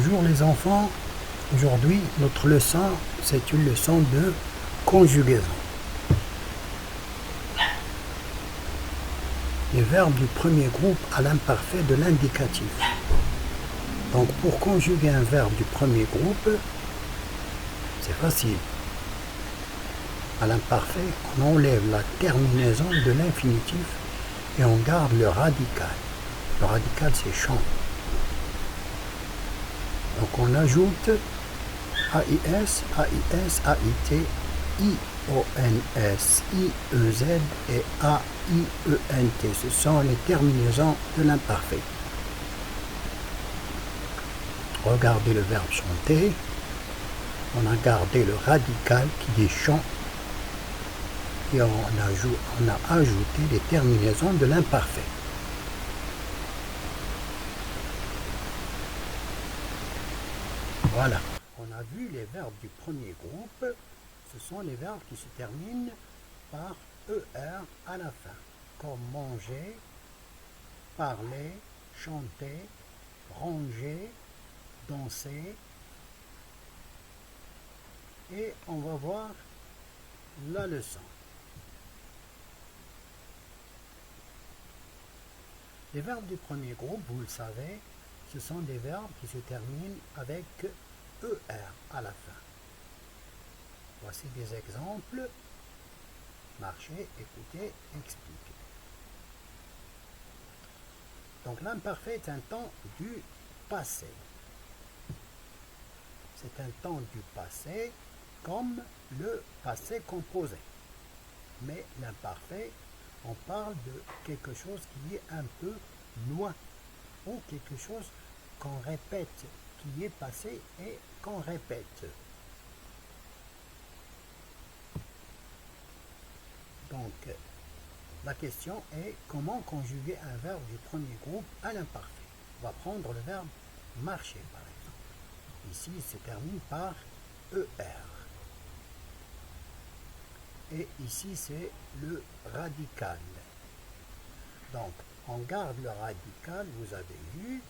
Bonjour les enfants, aujourd'hui notre leçon c'est une leçon de conjugaison. Les verbes du premier groupe à l'imparfait de l'indicatif. Donc pour conjuguer un verbe du premier groupe, c'est facile. À l'imparfait, on enlève la terminaison de l'infinitif et on garde le radical. Le radical c'est chant. Donc on ajoute AIS, AIS, AIT, IONS, IEZ et AIENT. Ce sont les terminaisons de l'imparfait. Regardez le verbe chanter. On a gardé le radical qui dit chant et on a ajouté les terminaisons de l'imparfait. Voilà, on a vu les verbes du premier groupe, ce sont les verbes qui se terminent par ER à la fin, comme manger, parler, chanter, ranger, danser. Et on va voir la leçon. Les verbes du premier groupe, vous le savez, ce sont des verbes qui se terminent avec ER à la fin. Voici des exemples. Marcher, écouter, expliquer. Donc l'imparfait est un temps du passé. C'est un temps du passé comme le passé composé. Mais l'imparfait, on parle de quelque chose qui est un peu loin ou quelque chose qu'on répète, qui est passé et qu'on répète. Donc, la question est comment conjuguer un verbe du premier groupe à l'imparfait. On va prendre le verbe marcher par exemple. Ici, il se termine par ER. Et ici, c'est le radical. Donc, on garde le radical, vous avez vu.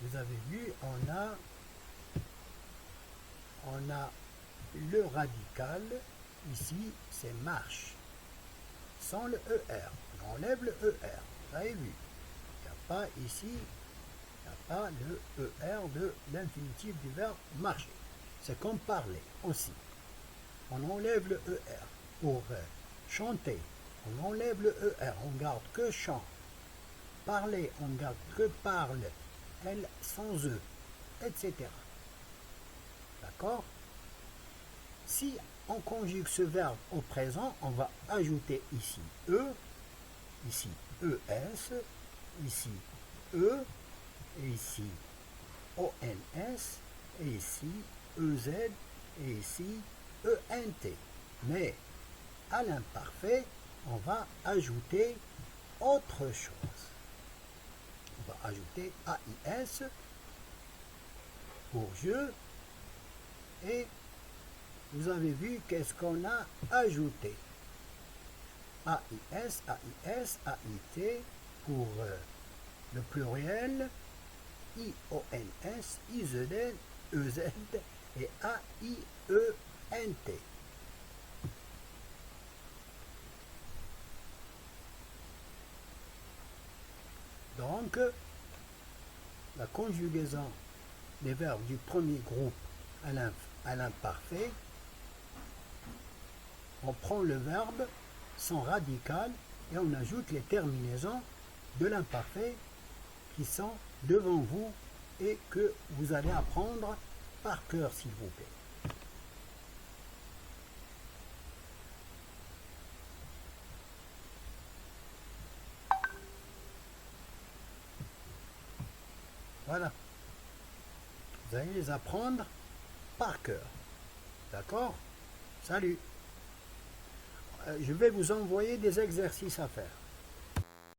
Vous avez vu, on a le radical, ici, c'est marche, sans le ER. On enlève le ER, vous avez vu. Il n'y a pas ici, il n'y a pas le ER de l'infinitif du verbe marcher. C'est comme parler aussi. On enlève le ER. Pour chanter, on enlève le ER, on garde que chant. Parler, on garde que parle, L sans E, etc. D'accord? Si on conjugue ce verbe au présent, on va ajouter ici E, ici ES, ici E, et ici ONS, et ici EZ, et ici ENT. Mais à l'imparfait, on va ajouter autre chose. On va ajouter AIS pour jeu. Et vous avez vu qu'est-ce qu'on a ajouté. AIS, AIS, AIT pour le pluriel, IONS, IZD, EZ et AIENT. Donc, la conjugaison des verbes du premier groupe à l'imparfait, on prend le verbe sans radical et on ajoute les terminaisons de l'imparfait qui sont devant vous et que vous allez apprendre par cœur s'il vous plaît. Voilà. Vous allez les apprendre par cœur. D'accord? Salut. Je vais vous envoyer des exercices à faire.